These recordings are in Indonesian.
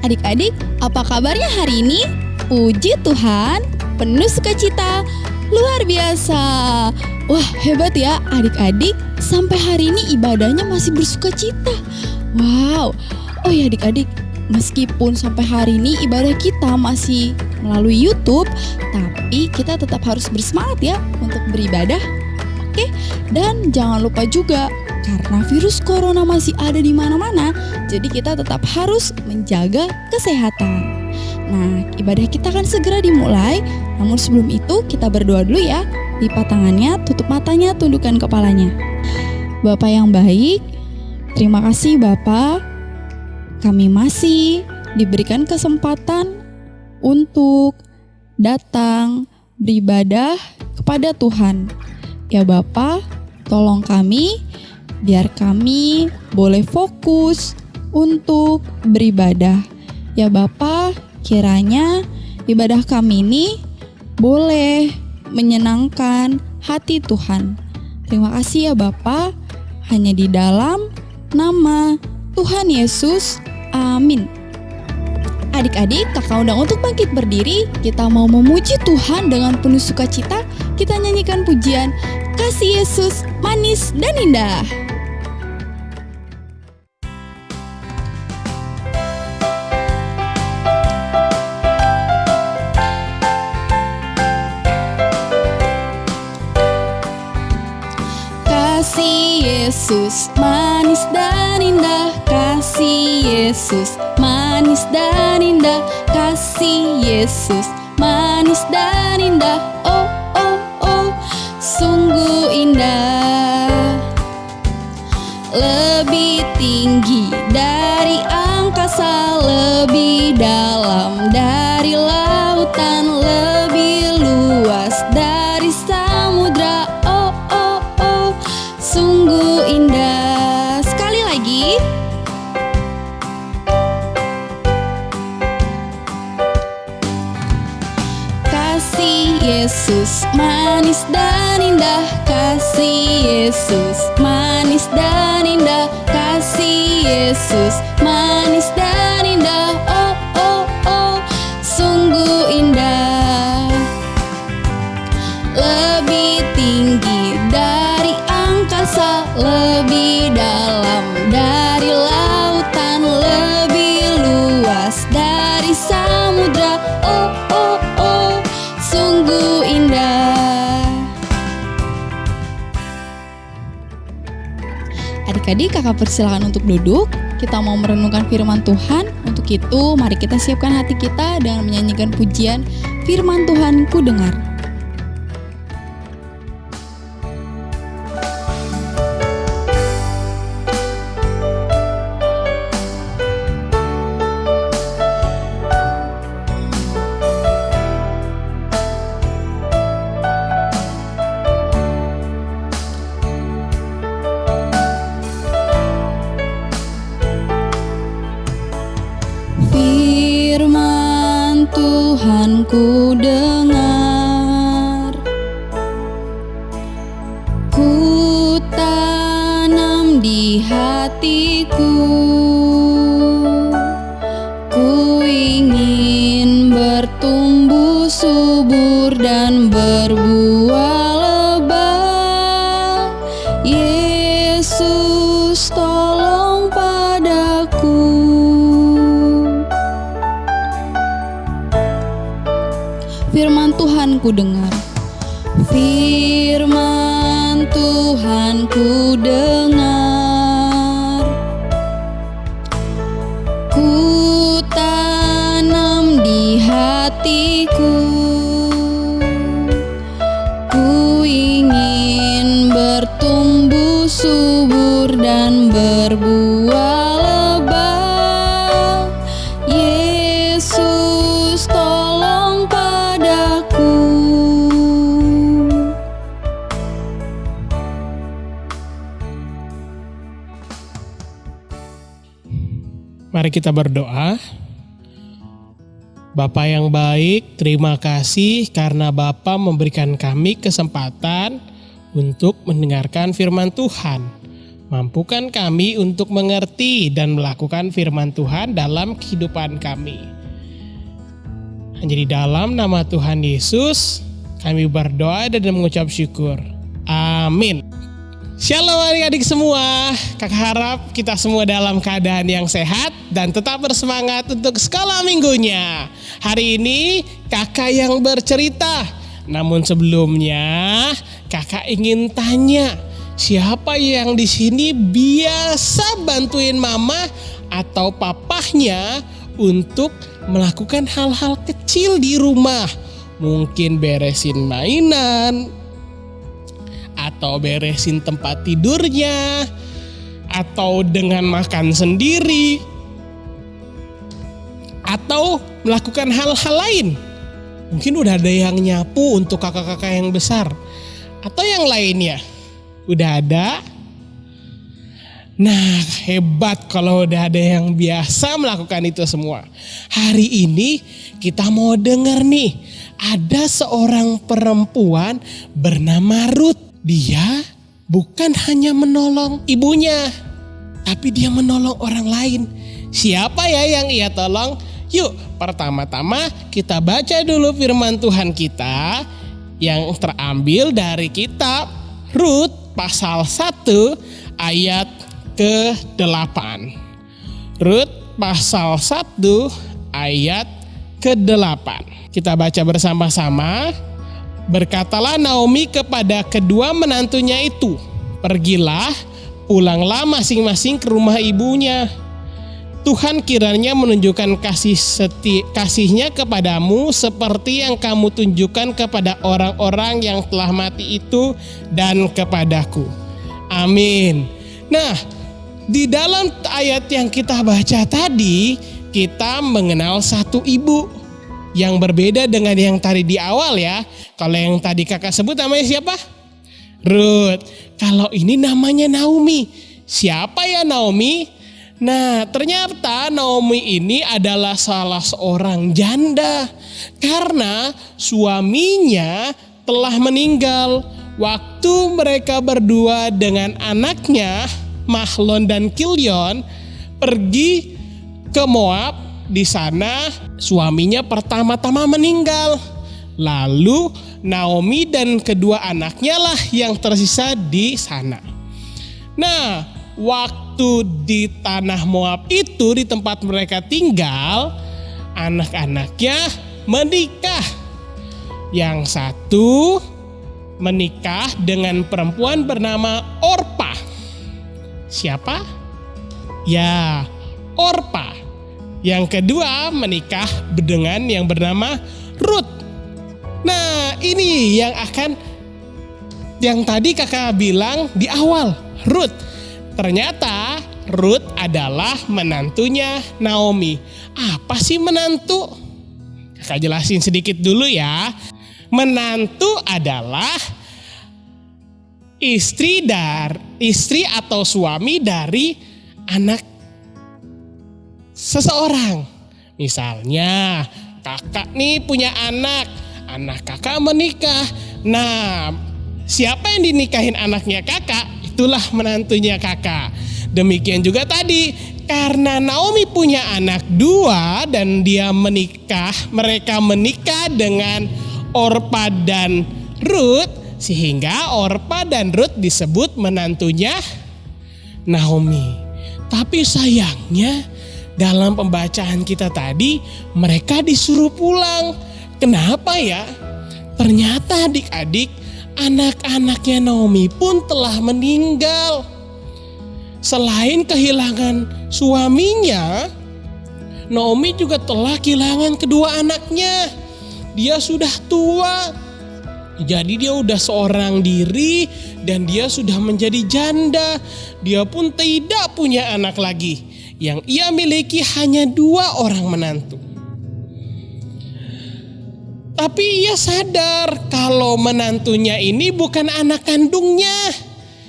Adik-adik, apa kabarnya hari ini? Puji Tuhan, penuh sukacita, luar biasa. Wah, hebat ya adik-adik, sampai hari ini ibadahnya masih bersukacita. Wow, oh ya adik-adik, meskipun sampai hari ini ibadah kita masih melalui YouTube, tapi kita tetap harus bersemangat ya untuk beribadah. Oke, dan jangan lupa juga, karena virus corona masih ada di mana-mana, jadi kita tetap harus menjaga kesehatan. Nah, ibadah kita akan segera dimulai, namun sebelum itu kita berdoa dulu ya. Lipat tangannya, tutup matanya, tundukkan kepalanya. Bapa yang baik, terima kasih Bapa, kami masih diberikan kesempatan untuk datang beribadah kepada Tuhan. Ya Bapa, tolong kami, biar kami boleh fokus untuk beribadah. Ya Bapa, kiranya ibadah kami ini boleh menyenangkan hati Tuhan. Terima kasih ya Bapa, hanya di dalam nama Tuhan Yesus, amin. Adik-adik, kakak undang untuk bangkit berdiri. Kita mau memuji Tuhan dengan penuh sukacita. Kita nyanyikan pujian Kasih Yesus Manis dan Indah. Kasih Yesus manis dan indah, kasih Yesus manis dan indah, kasih Yesus manis dan indah. Oh oh oh, sungguh indah, lebih tinggi dari angkasa, lebih dalam dari lautan, lebih luas dari samudra. Oh oh oh, sungguh indah. Sekali lagi. Kasih Yesus manis dan indah, kasih Yesus manis dan indah, kasih Yesus manis dan indah. Oh oh oh, sungguh indah, lebih tinggi dari angkasa, lebih dalam dari lautan, lebih luas dari samudra. Oh oh oh, sungguh indah. Adik-adik, kakak persilakan untuk duduk. Kita mau merenungkan firman Tuhan. Untuk itu, mari kita siapkan hati kita dengan menyanyikan pujian Firman Tuhan ku dengar. Firman Tuhan ku dengar, ku tanam di hatiku, ku ingin bertumbuh subur dan berbuah lebat. Yesus tolong padaku. Firman Tuhan ku dengar, firman Tuhan ku dengar, ku tanam di hatiku, ku ingin bertumbuh subur dan berbuah lebat. Yesus tolong padaku. Mari kita berdoa. Bapa yang baik, terima kasih karena Bapa memberikan kami kesempatan untuk mendengarkan firman Tuhan. Mampukan kami untuk mengerti dan melakukan firman Tuhan dalam kehidupan kami. Hanya di dalam nama Tuhan Yesus kami berdoa dan mengucap syukur. Amin. Shalom adik-adik semua. Kakak harap kita semua dalam keadaan yang sehat dan tetap bersemangat untuk sekolah minggunya. Hari ini kakak yang bercerita. Namun sebelumnya kakak ingin tanya, siapa yang di sini biasa bantuin mama atau papahnya untuk melakukan hal-hal kecil di rumah? Mungkin beresin mainan, atau beresin tempat tidurnya, atau dengan makan sendiri, atau melakukan hal-hal lain. Mungkin udah ada yang nyapu untuk kakak-kakak yang besar, atau yang lainnya. Udah ada? Nah, hebat kalau udah ada yang biasa melakukan itu semua. Hari ini kita mau denger nih, ada seorang perempuan bernama Ruth. Dia bukan hanya menolong ibunya, tapi dia menolong orang lain. Siapa ya yang ia tolong? Yuk, pertama-tama kita baca dulu firman Tuhan kita yang terambil dari kitab Rut pasal 1 ayat ke-8. Rut pasal 1 ayat ke-8. Kita baca bersama-sama. Berkatalah Naomi kepada kedua menantunya itu, "Pergilah, pulanglah masing-masing ke rumah ibunya. Tuhan kiranya menunjukkan kasihnya kepadamu seperti yang kamu tunjukkan kepada orang-orang yang telah mati itu dan kepadaku. Amin." Nah, di dalam ayat yang kita baca tadi, kita mengenal satu ibu yang berbeda dengan yang tadi di awal ya. Kalau yang tadi kakak sebut namanya siapa? Ruth. Kalau ini namanya Naomi. Siapa ya Naomi? Nah, ternyata Naomi ini adalah salah seorang janda karena suaminya telah meninggal. Waktu mereka berdua dengan anaknya Mahlon dan Kilion pergi ke Moab, di sana suaminya pertama-tama meninggal. Lalu Naomi dan kedua anaknya lah yang tersisa di sana. Nah, waktu di tanah Moab itu, di tempat mereka tinggal, anak-anaknya menikah. Yang satu menikah dengan perempuan bernama Orpa. Siapa? Ya, Orpa. Yang kedua menikah dengan yang bernama Ruth. Nah, ini yang tadi kakak bilang di awal, Ruth. Ternyata Ruth adalah menantunya Naomi. Apa sih menantu? Kakak jelasin sedikit dulu ya. Menantu adalah istri atau suami dari anak seseorang. Misalnya kakak nih punya anak kakak menikah. Nah, siapa yang dinikahin anaknya kakak? Itulah menantunya kakak. Demikian juga tadi, karena Naomi punya anak 2 dan mereka menikah dengan Orpa dan Ruth, sehingga Orpa dan Ruth disebut menantunya Naomi. Tapi sayangnya dalam pembacaan kita tadi mereka disuruh pulang. Kenapa ya? Ternyata adik-adik, anak-anaknya Naomi pun telah meninggal. Selain kehilangan suaminya, Naomi juga telah kehilangan kedua anaknya. Dia sudah tua, jadi dia udah seorang diri dan dia sudah menjadi janda. Dia pun tidak punya anak lagi. Yang ia miliki hanya 2 orang menantu. Tapi ia sadar kalau menantunya ini bukan anak kandungnya.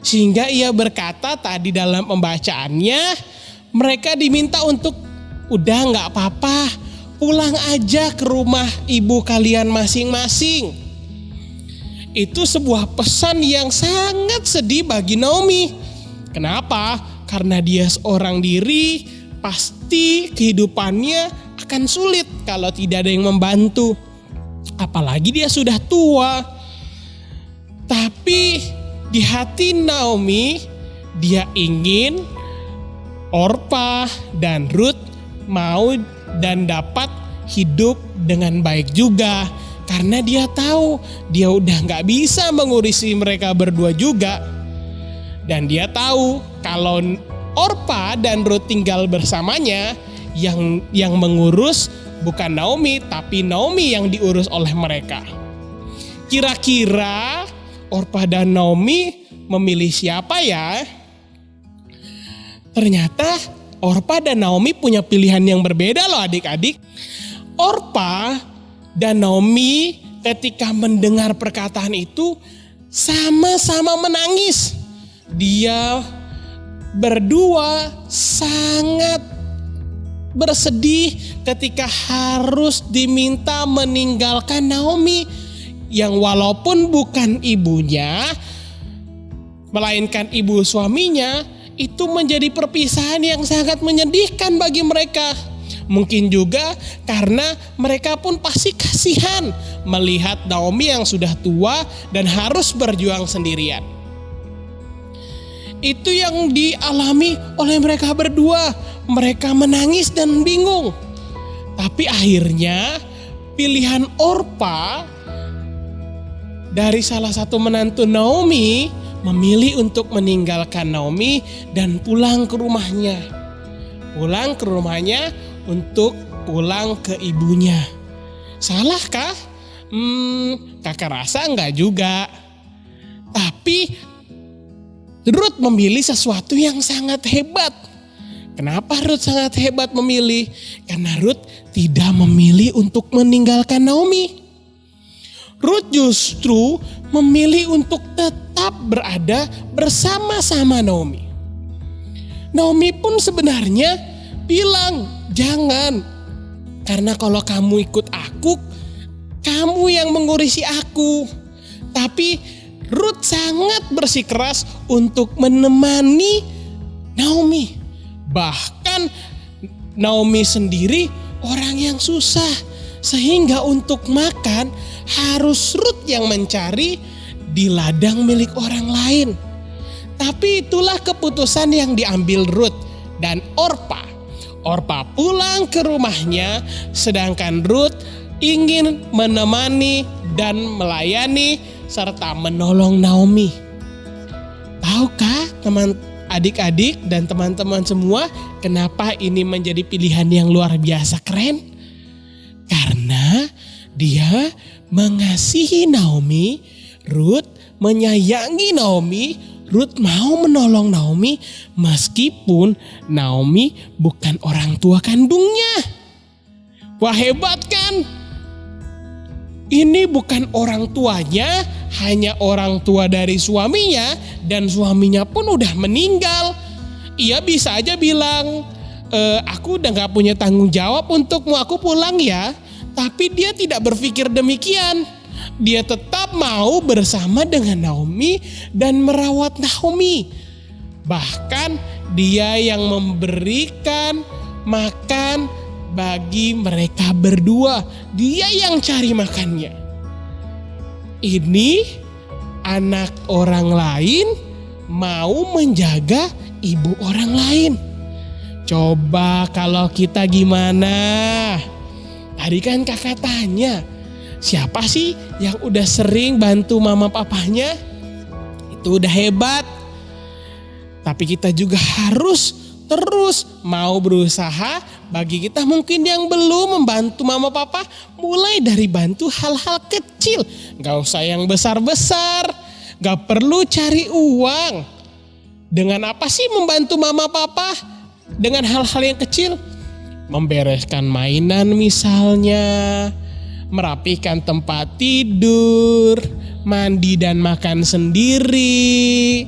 Sehingga ia berkata tadi dalam pembacaannya, mereka diminta untuk udah gak apa-apa, pulang aja ke rumah ibu kalian masing-masing. Itu sebuah pesan yang sangat sedih bagi Naomi. Kenapa? Karena dia seorang diri, pasti kehidupannya akan sulit kalau tidak ada yang membantu. Apalagi dia sudah tua. Tapi di hati Naomi, dia ingin Orpa dan Ruth mau dan dapat hidup dengan baik juga. Karena dia tahu dia udah gak bisa mengurusi mereka berdua juga. Dan dia tahu kalau Orpa dan Ruth tinggal bersamanya, yang mengurus bukan Naomi, tapi Naomi yang diurus oleh mereka. Kira-kira Orpa dan Naomi memilih siapa ya? Ternyata Orpa dan Naomi punya pilihan yang berbeda loh adik-adik. Orpa dan Naomi ketika mendengar perkataan itu sama-sama menangis. Dia berdua sangat bersedih ketika harus diminta meninggalkan Naomi yang walaupun bukan ibunya, melainkan ibu suaminya, itu menjadi perpisahan yang sangat menyedihkan bagi mereka. Mungkin juga karena mereka pun pasti kasihan melihat Naomi yang sudah tua dan harus berjuang sendirian. Itu yang dialami oleh mereka berdua. Mereka menangis dan bingung. Tapi akhirnya pilihan Orpa dari salah satu menantu Naomi memilih untuk meninggalkan Naomi dan pulang ke rumahnya. Pulang ke rumahnya untuk pulang ke ibunya. Salahkah? Kakak rasa enggak juga. Tapi Ruth memilih sesuatu yang sangat hebat. Kenapa Ruth sangat hebat memilih? Karena Ruth tidak memilih untuk meninggalkan Naomi. Ruth justru memilih untuk tetap berada bersama-sama Naomi. Naomi pun sebenarnya bilang, jangan. Karena kalau kamu ikut aku, kamu yang mengurusi aku. Tapi Ruth sangat bersikeras untuk menemani Naomi. Bahkan Naomi sendiri orang yang susah. Sehingga untuk makan harus Ruth yang mencari di ladang milik orang lain. Tapi itulah keputusan yang diambil Ruth dan Orpa. Orpa pulang ke rumahnya sedangkan Ruth ingin menemani dan melayani serta menolong Naomi. Tahukah adik-adik dan teman-teman semua kenapa ini menjadi pilihan yang luar biasa keren? Karena dia mengasihi Naomi, Ruth menyayangi Naomi, Ruth mau menolong Naomi meskipun Naomi bukan orang tua kandungnya. Wah, hebat kan? Ini bukan orang tuanya, hanya orang tua dari suaminya dan suaminya pun udah meninggal. Ia bisa aja bilang, aku udah gak punya tanggung jawab untukmu, aku pulang ya. Tapi dia tidak berpikir demikian. Dia tetap mau bersama dengan Naomi dan merawat Naomi. Bahkan dia yang memberikan makan bagi mereka berdua. Dia yang cari makannya. Ini anak orang lain mau menjaga ibu orang lain. Coba kalau kita gimana? Tadi kan kakak tanya, siapa sih yang udah sering bantu mama papanya? Itu udah hebat. Tapi kita juga harus terus mau berusaha. Bagi kita mungkin yang belum membantu mama papa, mulai dari bantu hal-hal kecil. Gak usah yang besar-besar. Gak perlu cari uang. Dengan apa sih membantu mama papa? Dengan hal-hal yang kecil. Membereskan mainan misalnya, merapikan tempat tidur, mandi dan makan sendiri.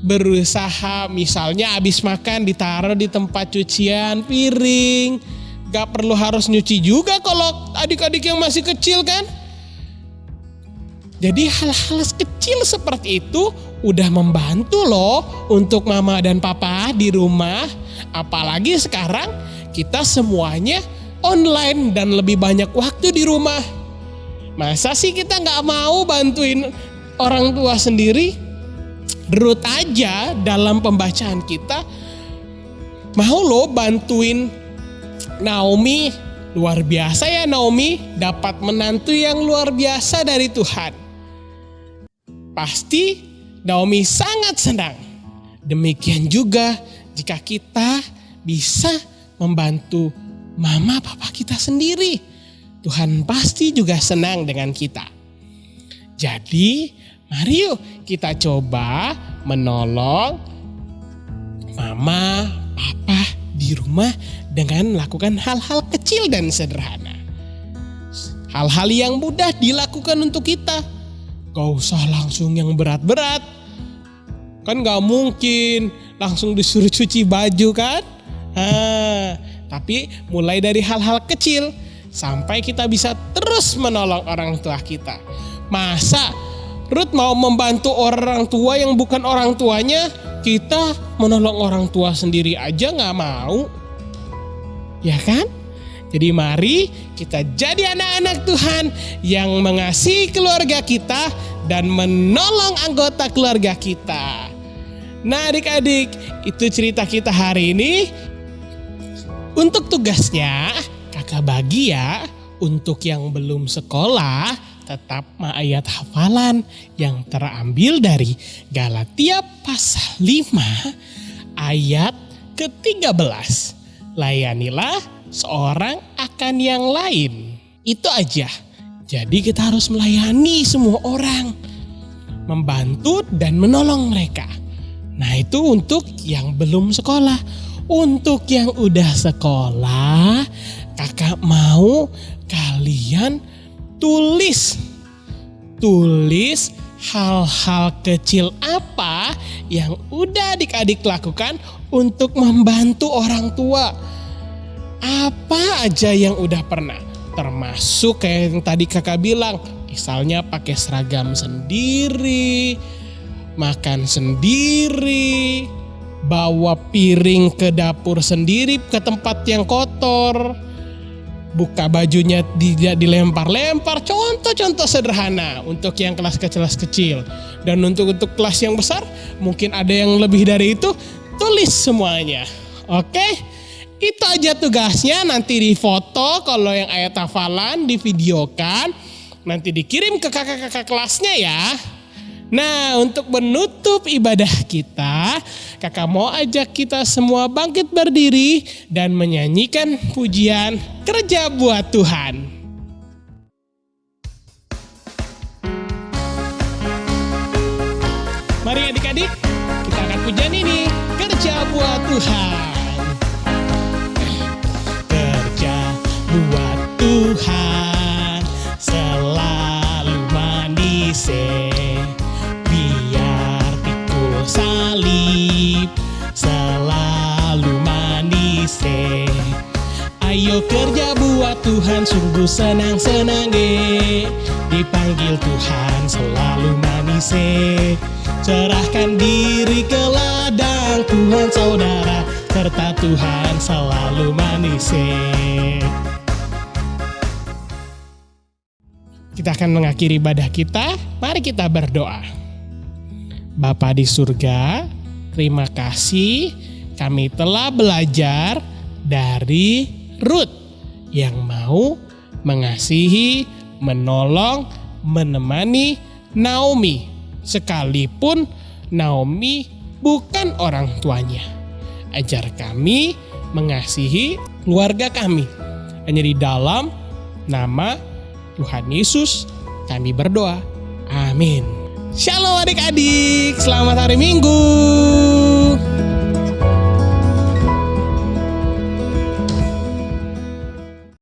Berusaha misalnya habis makan ditaruh di tempat cucian piring. Gak perlu harus nyuci juga kalau adik-adik yang masih kecil kan. Jadi hal-hal kecil seperti itu udah membantu loh untuk mama dan papa di rumah. Apalagi sekarang kita semuanya online dan lebih banyak waktu di rumah. Masa sih kita gak mau bantuin orang tua sendiri? Ruth aja dalam pembacaan kita mau loh bantuin Naomi. Luar biasa ya Naomi, dapat menantu yang luar biasa dari Tuhan. Pasti Naomi sangat senang. Demikian juga jika kita bisa membantu mama papa kita sendiri. Tuhan pasti juga senang dengan kita. Jadi mari yuk kita coba menolong mama papa di rumah dengan melakukan hal-hal kecil dan sederhana. Hal-hal yang mudah dilakukan untuk kita. Gak usah langsung yang berat-berat. Kan gak mungkin langsung disuruh cuci baju kan. Tapi mulai dari hal-hal kecil sampai kita bisa terus menolong orang tua kita. Masa Ruth mau membantu orang tua yang bukan orang tuanya, kita menolong orang tua sendiri aja gak mau. Ya kan? Jadi mari kita jadi anak-anak Tuhan yang mengasihi keluarga kita dan menolong anggota keluarga kita. Nah adik-adik, itu cerita kita hari ini. Untuk tugasnya kakak bagi ya, untuk yang belum sekolah tetap ayat hafalan yang terambil dari Galatia pasal 5 ayat ke-13. Layanilah seorang akan yang lain. Itu aja. Jadi kita harus melayani semua orang, membantu dan menolong mereka. Nah itu untuk yang belum sekolah. Untuk yang udah sekolah, kakak mau kalian tulis hal-hal kecil apa yang udah adik-adik lakukan untuk membantu orang tua. Apa aja yang udah pernah, termasuk kayak yang tadi kakak bilang, misalnya pakai seragam sendiri, makan sendiri, bawa piring ke dapur sendiri ke tempat yang kotor, buka bajunya dilempar-lempar. Contoh-contoh sederhana untuk yang kelas kecil. Dan untuk kelas yang besar mungkin ada yang lebih dari itu, tulis semuanya. Oke? Itu aja tugasnya, nanti difoto kalau yang ayat hafalan, divideokan, nanti dikirim ke kakak-kakak kelasnya ya. Nah untuk menutup ibadah kita, kakak mau ajak kita semua bangkit berdiri dan menyanyikan pujian Kerja Buat Tuhan. Mari adik-adik, kita akan pujian ini, Kerja Buat Tuhan. Kerja buat Tuhan selalu manis, biar pikul salib selalu manis. Ayo kerja buat Tuhan, sungguh senang-senang dipanggil Tuhan selalu manis. Serahkan diri ke ladang Tuhan saudara, serta Tuhan selalu manis. Kita akan mengakhiri ibadah kita. Mari kita berdoa. Bapa di surga, terima kasih kami telah belajar dari Ruth yang mau mengasihi, menolong, menemani Naomi. Sekalipun Naomi bukan orang tuanya. Ajar kami mengasihi keluarga kami. Hanya di dalam nama Tuhan Yesus kami berdoa. Amin. Shalom adik-adik, selamat hari Minggu.